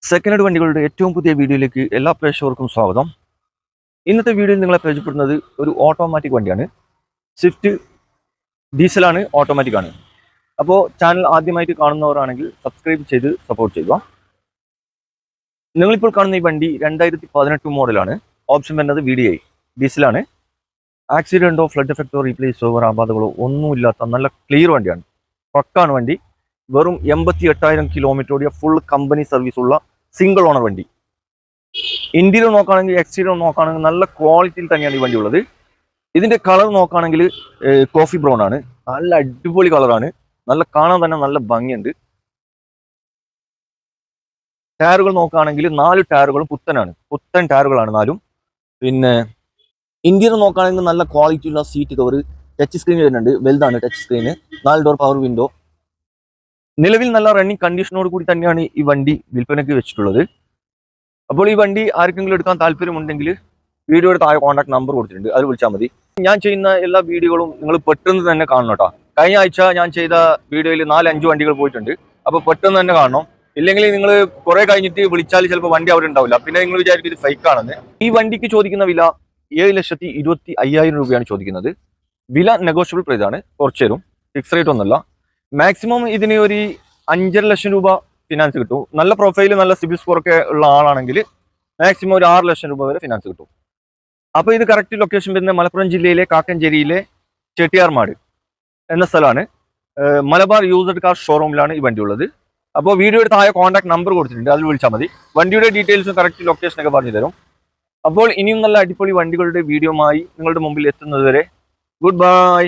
Second hand വണ്ടികളുടെ ഏറ്റവും പുതിയ വീഡിയോയിലേക്ക് എല്ലാ പ്രേക്ഷകർക്കും സ്വാഗതം. ഇന്നത്തെ വീഡിയോയിൽ നിങ്ങളെ പരിചയപ്പെടുന്നത് ഒരു ഓട്ടോമാറ്റിക് വണ്ടിയാണ്. സ്വിഫ്റ്റ് ഡീസലാണ്, ഓട്ടോമാറ്റിക് ആണ്. അപ്പോൾ ചാനൽ ആദ്യമായിട്ട് കാണുന്നവരാണെങ്കിൽ സബ്സ്ക്രൈബ് ചെയ്ത് സപ്പോർട്ട് ചെയ്യുക. നിങ്ങളിപ്പോൾ കാണുന്ന ഈ വണ്ടി 2018 മോഡലാണ്. ഓപ്ഷൻ വരുന്നത് VDI ഡീസലാണ്. ആക്സിഡൻറ്റോ ഫ്ലഡ് എഫക്റ്റോ റീപ്ലേസോ ആപാതകളോ ഒന്നുമില്ലാത്ത നല്ല ക്ലിയർ വണ്ടിയാണ്. പക്കാണ് വണ്ടി. വെറും 88,000 കിലോമീറ്റർ ഓടിയ ഫുൾ കമ്പനി സർവീസ് ഉള്ള സിംഗിൾ ഓണർ വണ്ടി. ഇന്റീരിയർ നോക്കുകയാണെങ്കിൽ എക്സ്റ്റീരിയർ നോക്കുകയാണെങ്കിൽ നല്ല ക്വാളിറ്റിയിൽ തന്നെയാണ് ഈ വണ്ടി ഉള്ളത്. ഇതിന്റെ കളർ നോക്കുകയാണെങ്കിൽ കോഫി ബ്രൗൺ ആണ്. നല്ല അടിപൊളി കളറാണ്. നല്ല കാണാൻ തന്നെ നല്ല ഭംഗിയുണ്ട്. ടയറുകൾ നോക്കുകയാണെങ്കിൽ 4 ടയറുകളും പുത്തൻ ടയറുകളാണ് 4. പിന്നെ ഇന്റീരിയർ നോക്കുകയാണെങ്കിൽ നല്ല ക്വാളിറ്റിയുള്ള സീറ്റ് കവർ, ടച്ച് സ്ക്രീൻ വരുന്നുണ്ട്. വലുതാണ് touch screen. 4 door power window. നിലവിൽ നല്ല റണ്ണിങ് കണ്ടീഷനോട് കൂടി തന്നെയാണ് ഈ വണ്ടി വിൽപ്പനയ്ക്ക് വെച്ചിട്ടുള്ളത്. അപ്പോൾ ഈ വണ്ടി ആർക്കെങ്കിലും എടുക്കാൻ താല്പര്യമുണ്ടെങ്കിൽ വീഡിയോയുടെ താഴെ കോൺടാക്ട് നമ്പർ കൊടുത്തിട്ടുണ്ട്, അത് വിളിച്ചാൽ മതി. ഞാൻ ചെയ്യുന്ന എല്ലാ വീഡിയോകളും നിങ്ങൾ പെട്ടെന്ന് തന്നെ കാണണം കേട്ടോ. കഴിഞ്ഞ ആഴ്ച ഞാൻ ചെയ്ത വീഡിയോയിൽ 4-5 വണ്ടികൾ പോയിട്ടുണ്ട്. അപ്പോൾ പെട്ടെന്ന് തന്നെ കാണണം. ഇല്ലെങ്കിൽ നിങ്ങൾ കുറെ കഴിഞ്ഞിട്ട് വിളിച്ചാൽ ചിലപ്പോൾ വണ്ടി അവിടെ ഉണ്ടാവില്ല. പിന്നെ നിങ്ങൾ വിചാരിക്കും ഇത് ഫേക്ക് ആണെന്ന്. ഈ വണ്ടിക്ക് ചോദിക്കുന്ന വില 7,25,000 രൂപയാണ് ചോദിക്കുന്നത്. വില നെഗോഷ്യബിൾ പ്രൈസ് ആണ്. കുറച്ച് തരും, ഫിക്സ് റേറ്റ് ഒന്നുമല്ല. മാക്സിമം ഇതിന് ഒരു 5.5 ലക്ഷം രൂപ ഫിനാൻസ് കിട്ടും. നല്ല പ്രൊഫൈല്, നല്ല സിബിൽ സ്കോർ ഒക്കെ ഉള്ള ആളാണെങ്കിൽ മാക്സിമം ഒരു 6 ലക്ഷം രൂപ വരെ ഫിനാൻസ് കിട്ടും. അപ്പോൾ ഇത് കറക്റ്റ് ലൊക്കേഷൻ വരുന്നത് മലപ്പുറം ജില്ലയിലെ കാക്കഞ്ചേരിയിലെ ചെട്ടിയാർമാട് എന്ന സ്ഥലമാണ്. മലബാർ യൂസ്ഡ് കാർ ഷോറൂമിലാണ് ഈ വണ്ടി ഉള്ളത്. അപ്പോൾ വീഡിയോയുടെ താഴെ കോൺടാക്ട് നമ്പർ കൊടുത്തിട്ടുണ്ട്, അതിൽ വിളിച്ചാൽ മതി. വണ്ടിയുടെ ഡീറ്റെയിൽസും കറക്റ്റ് ലൊക്കേഷനൊക്കെ പറഞ്ഞു തരും. അപ്പോൾ ഇനിയും നല്ല അടിപൊളി വണ്ടികളുടെ വീഡിയോയുമായി നിങ്ങളുടെ മുമ്പിൽ എത്തുന്നത് വരെ ഗുഡ് ബൈ.